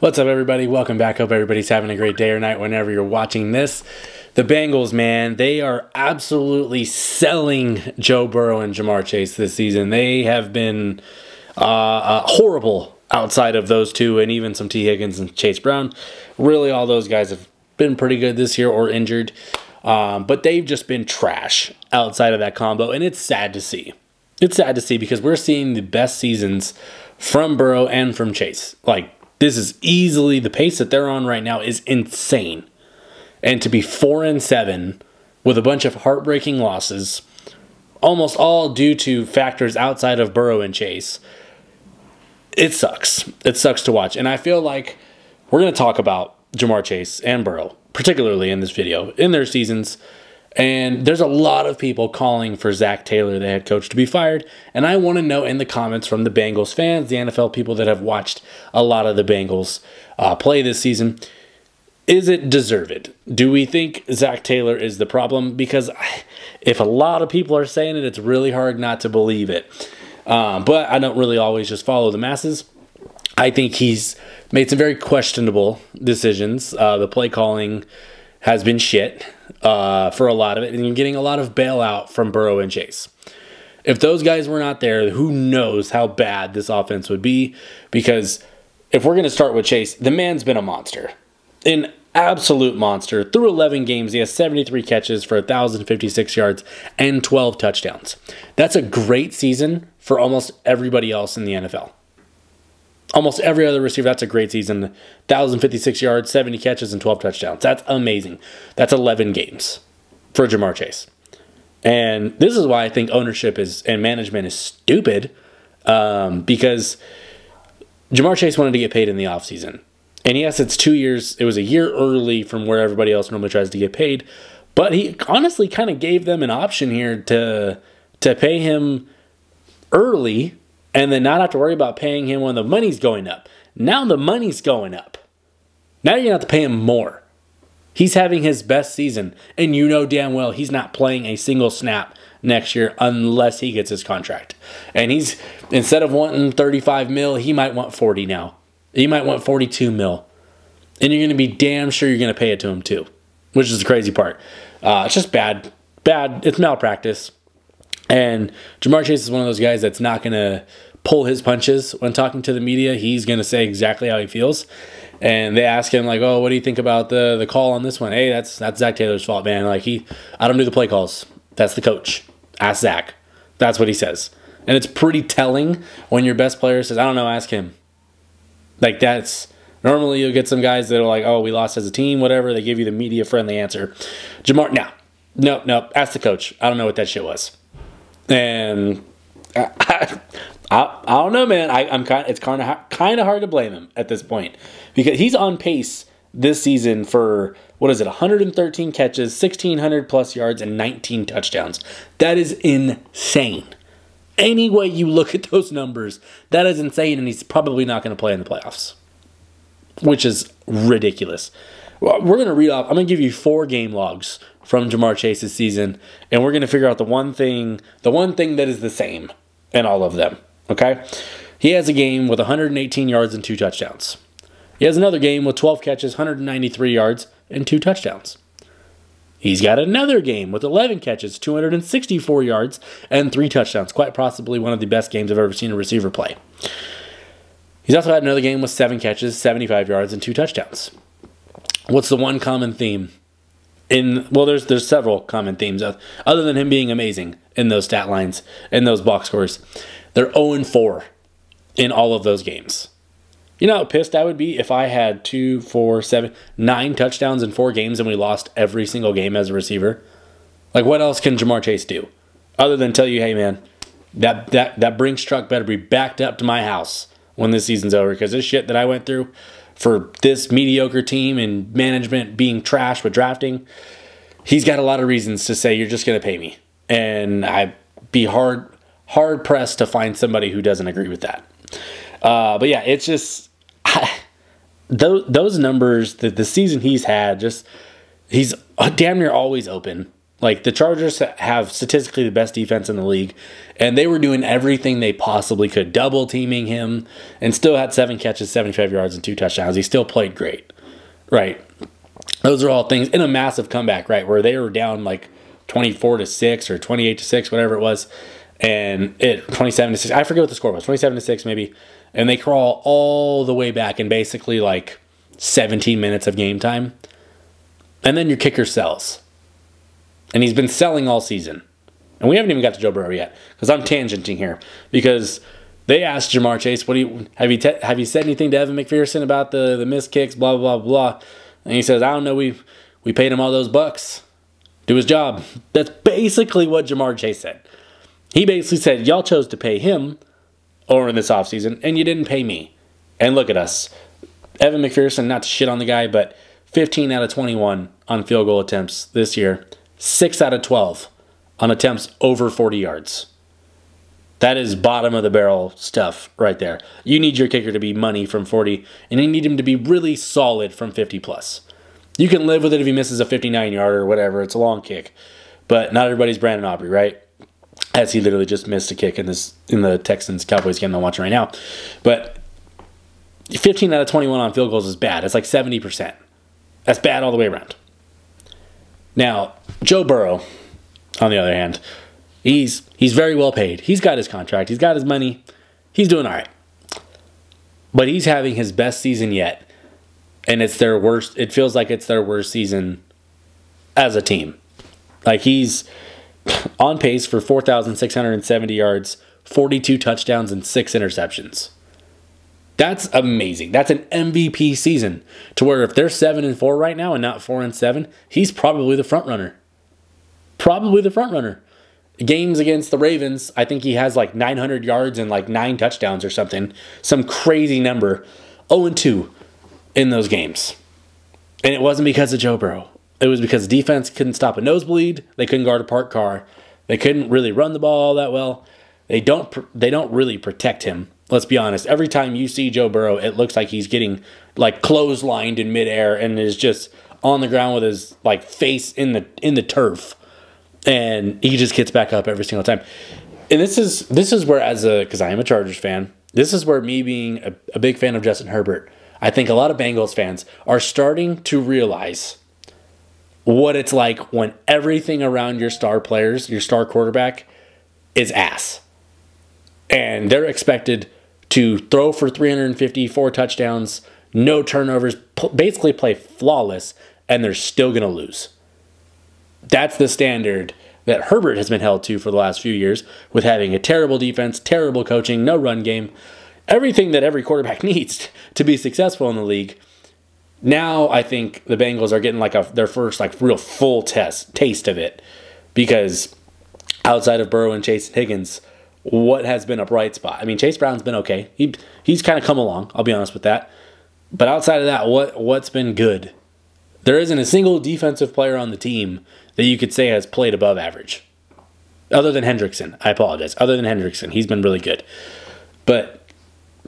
What's up, everybody? Welcome back. Hope everybody's having a great day or night whenever you're watching this. The Bengals, man, they are absolutely selling Joe Burrow and Ja'Marr Chase this season. They have been horrible outside of those two and even some T. Higgins and Chase Brown. Really, all those guys have been pretty good this year or injured. But they've just been trash outside of that combo, and it's sad to see. It's sad to see because we're seeing the best seasons from Burrow and from Chase. Like, this is easily, the pace that they're on right now is insane. And to be 4-7 with a bunch of heartbreaking losses, almost all due to factors outside of Burrow and Chase, it sucks. It sucks to watch. And I feel like we're going to talk about Ja'Marr Chase and Burrow, particularly in this video, in their seasons. And there's a lot of people calling for Zac Taylor, the head coach, to be fired. And I want to know in the comments from the Bengals fans, the NFL people that have watched a lot of the Bengals play this season, is it deserved? Do we think Zac Taylor is the problem? Because if a lot of people are saying it, it's really hard not to believe it. But I don't really always just follow the masses. I think he's made some very questionable decisions. The play calling has been shit for a lot of it, and you're getting a lot of bailout from Burrow and Chase. If those guys were not there, who knows how bad this offense would be? Because if we're going to start with Chase, the man's been a monster. An absolute monster. Through 11 games, he has 73 catches for 1,056 yards and 12 touchdowns. That's a great season for almost everybody else in the NFL. Almost every other receiver, that's a great season. 1,056 yards, 70 catches, and 12 touchdowns. That's amazing. That's 11 games for Ja'Marr Chase. And this is why I think ownership and management is stupid, because Ja'Marr Chase wanted to get paid in the offseason. And yes, it's 2 years. It was a year early from where everybody else normally tries to get paid. But he honestly kind of gave them an option here to pay him early and then not have to worry about paying him when the money's going up. Now the money's going up. Now you're going to have to pay him more. He's having his best season, and you know damn well he's not playing a single snap next year unless he gets his contract. And he's, instead of wanting 35 mil, he might want 40 now. He might want 42 mil. And you're going to be damn sure you're going to pay it to him too, which is the crazy part. It's just bad. It's malpractice. And Ja'Marr Chase is one of those guys that's not going to pull his punches when talking to the media. He's going to say exactly how he feels. And they ask him, like, oh, what do you think about the call on this one? Hey, that's Zac Taylor's fault, man. Like, I don't do the play calls. That's the coach. Ask Zac. That's what he says. And it's pretty telling when your best player says, I don't know, ask him. Like, that's, normally you'll get some guys that are like, oh, we lost as a team, whatever. They give you the media-friendly answer. Ja'Marr, no, ask the coach. I don't know what that shit was. And I don't know, man. It's kind of hard to blame him at this point because he's on pace this season for, what is it, 113 catches, 1,600 plus yards, and 19 touchdowns. That is insane. Any way you look at those numbers, that is insane, and he's probably not going to play in the playoffs, which is ridiculous. Well, we're going to read off, I'm going to give you 4 game logs from Ja'Marr Chase's season, and we're going to figure out the one thing that is the same in all of them, okay? He has a game with 118 yards and 2 touchdowns. He has another game with 12 catches, 193 yards, and 2 touchdowns. He's got another game with 11 catches, 264 yards, and 3 touchdowns. Quite possibly one of the best games I've ever seen a receiver play. He's also had another game with 7 catches, 75 yards, and 2 touchdowns. What's the one common theme? Well, there's several common themes other than him being amazing in those stat lines, in those box scores. They're 0-4 in all of those games. You know how pissed I would be if I had 2, 4, 7, 9 touchdowns in 4 games and we lost every single game as a receiver. Like, what else can Ja'Marr Chase do other than tell you, hey, man, that Brinks truck better be backed up to my house when this season's over, because this shit that I went through for this mediocre team and management being trash with drafting, he's got a lot of reasons to say you're just going to pay me. And I'd be hard-pressed to find somebody who doesn't agree with that. But yeah, it's just those numbers, the season he's had, he's damn near always open. Like, the Chargers have statistically the best defense in the league, and they were doing everything they possibly could, double teaming him, and still had 7 catches, 75 yards, and 2 touchdowns. He still played great, right? Those are all things in a massive comeback, right, where they were down like 24-6 or 28-6, whatever it was, and 27-6. I forget what the score was, 27-6 maybe, and they crawl all the way back in basically like 17 minutes of game time, and then your kicker sells. And he's been selling all season. And we haven't even got to Joe Burrow yet, because I'm tangenting here. Because they asked Ja'Marr Chase, have you said anything to Evan McPherson about the missed kicks, blah, blah, blah. And he says, I don't know, we paid him all those bucks. Do his job. That's basically what Ja'Marr Chase said. He basically said, y'all chose to pay him over in this offseason, and you didn't pay me. And look at us. Evan McPherson, not to shit on the guy, but 15 out of 21 on field goal attempts this year. 6 out of 12 on attempts over 40 yards. That is bottom of the barrel stuff right there. You need your kicker to be money from 40, and you need him to be really solid from 50 plus. You can live with it if he misses a 59-yarder or whatever. It's a long kick. But not everybody's Brandon Aubrey, right? As he literally just missed a kick in the Texans-Cowboys game I'm watching right now. But 15 out of 21 on field goals is bad. It's like 70%. That's bad all the way around. Now, Joe Burrow, on the other hand, he's very well paid. He's got his contract. He's got his money. He's doing all right. But he's having his best season yet, and it's their worst. It feels like it's their worst season as a team. Like, he's on pace for 4,670 yards, 42 touchdowns, and 6 interceptions. That's amazing. That's an MVP season, to where if they're 7-4 right now and not 4-7, he's probably the front runner. Probably the front runner. Games against the Ravens, I think he has like 900 yards and like 9 touchdowns or something. Some crazy number. 0-2 in those games. And it wasn't because of Joe Burrow. It was because the defense couldn't stop a nosebleed. They couldn't guard a parked car. They couldn't really run the ball all that well. They don't really protect him. Let's be honest. Every time you see Joe Burrow, it looks like he's getting like clotheslined in midair and is just on the ground with his like face in the turf, and he just gets back up every single time. And this is where, because I am a Chargers fan, this is where me being a big fan of Justin Herbert, I think a lot of Bengals fans are starting to realize what it's like when everything around your star players, your star quarterback, is ass. And they're expected to throw for 354 touchdowns, no turnovers, basically play flawless, and they're still going to lose. That's the standard that Herbert has been held to for the last few years, with having a terrible defense, terrible coaching, no run game, everything that every quarterback needs to be successful in the league. Now I think the Bengals are getting like their first like real full taste of it, because outside of Burrow and Chase and Higgins, what has been a bright spot? I mean, Chase Brown's been okay. He's kind of come along, I'll be honest with that. But outside of that, what's been good? There isn't a single defensive player on the team that you could say has played above average. Other than Hendrickson. I apologize. Other than Hendrickson. He's been really good. But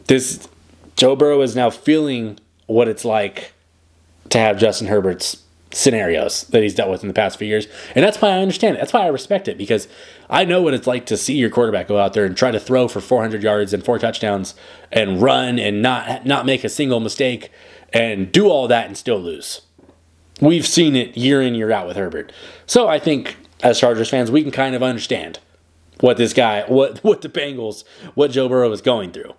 this Joe Burrow is now feeling what it's like to have Justin Herbert's scenarios that he's dealt with in the past few years. And that's why I understand it. That's why I respect it, because I know what it's like to see your quarterback go out there and try to throw for 400 yards and 4 touchdowns and run and not make a single mistake and do all that and still lose. We've seen it year in, year out with Herbert. So I think as Chargers fans, we can kind of understand what this guy, what the Bengals, what Joe Burrow is going through.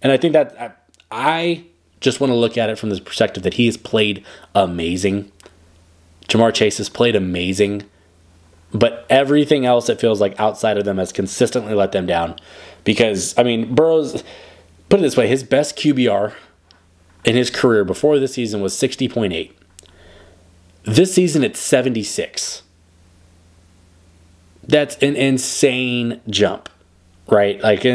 And I think that I just want to look at it from this perspective that he has played amazing. Ja'Marr Chase has played amazing, but everything else, it feels like outside of them, has consistently let them down. Because, I mean, Burrow's, put it this way, his best QBR in his career before this season was 60.8. This season, it's 76. That's an insane jump, right? Like,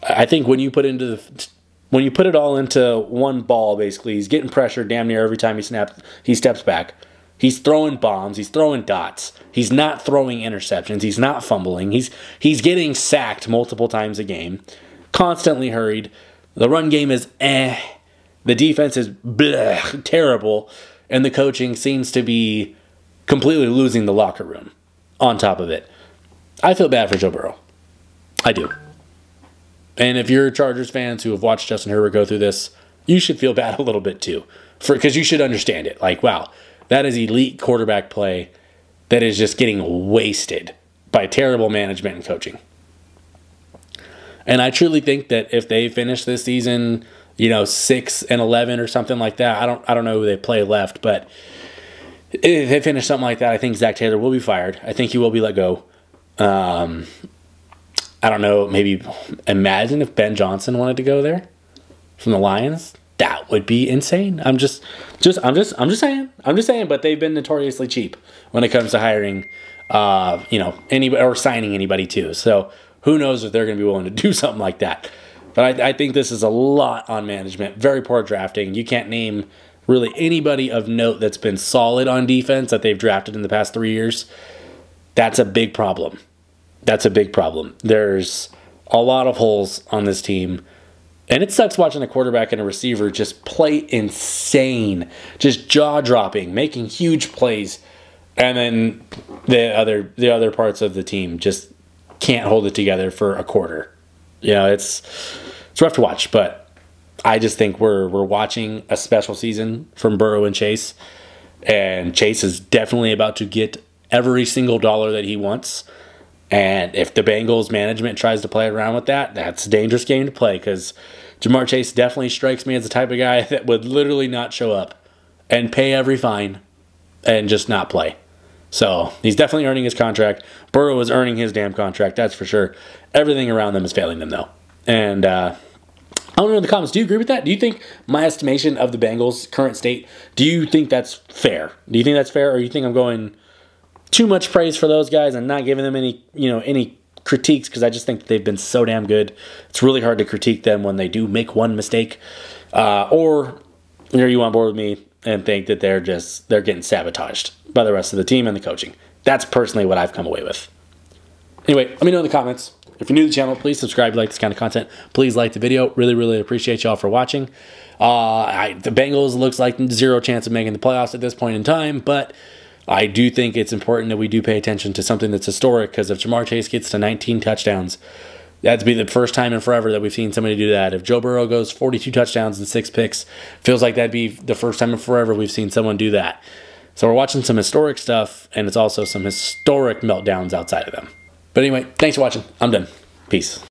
I think when you put it all into one ball, basically, he's getting pressure damn near every time he steps back. He's throwing bombs. He's throwing dots. He's not throwing interceptions. He's not fumbling. He's getting sacked multiple times a game. Constantly hurried. The run game is The defense is terrible. And the coaching seems to be completely losing the locker room on top of it. I feel bad for Joe Burrow. I do. And if you're Chargers fans who have watched Justin Herbert go through this, you should feel bad a little bit too. Because you should understand it. Like, wow, that is elite quarterback play that is just getting wasted by terrible management and coaching. And I truly think that if they finish this season, 6-11 or something like that, I don't know who they play left, but if they finish something like that, I think Zac Taylor will be fired. I think he will be let go. I don't know, maybe imagine if Ben Johnson wanted to go there from the Lions. That would be insane. I'm just saying, but they've been notoriously cheap when it comes to hiring, anybody or signing anybody too. So who knows if they're going to be willing to do something like that. But I think this is a lot on management. Very poor drafting. You can't name really anybody of note that's been solid on defense that they've drafted in the past 3 years. That's a big problem. That's a big problem. There's a lot of holes on this team. And it sucks watching a quarterback and a receiver just play insane. Just jaw-dropping, making huge plays. And then the other parts of the team just can't hold it together for a quarter. It's rough to watch, but I just think we're watching a special season from Burrow and Chase. And Chase is definitely about to get every single dollar that he wants. And if the Bengals management tries to play around with that, that's a dangerous game to play because Ja'Marr Chase definitely strikes me as the type of guy that would literally not show up and pay every fine and just not play. So he's definitely earning his contract. Burrow is earning his damn contract, that's for sure. Everything around them is failing them, though. And I don't know in the comments, do you agree with that? Do you think my estimation of the Bengals' current state, do you think that's fair? Do you think that's fair, or do you think I'm going too much praise for those guys and not giving them any critiques because I just think that they've been so damn good. It's really hard to critique them when they do make one mistake. Or are you on board with me and think that they're getting sabotaged by the rest of the team and the coaching? That's personally what I've come away with. Anyway, let me know in the comments. If you're new to the channel, please subscribe if you like this kind of content. Please like the video. Really, really appreciate y'all for watching. The Bengals looks like zero chance of making the playoffs at this point in time, but I do think it's important that we do pay attention to something that's historic, because if Ja'Marr Chase gets to 19 touchdowns, that'd be the first time in forever that we've seen somebody do that. If Joe Burrow goes 42 touchdowns and 6 picks, feels like that'd be the first time in forever we've seen someone do that. So we're watching some historic stuff, and it's also some historic meltdowns outside of them. But anyway, thanks for watching. I'm done. Peace.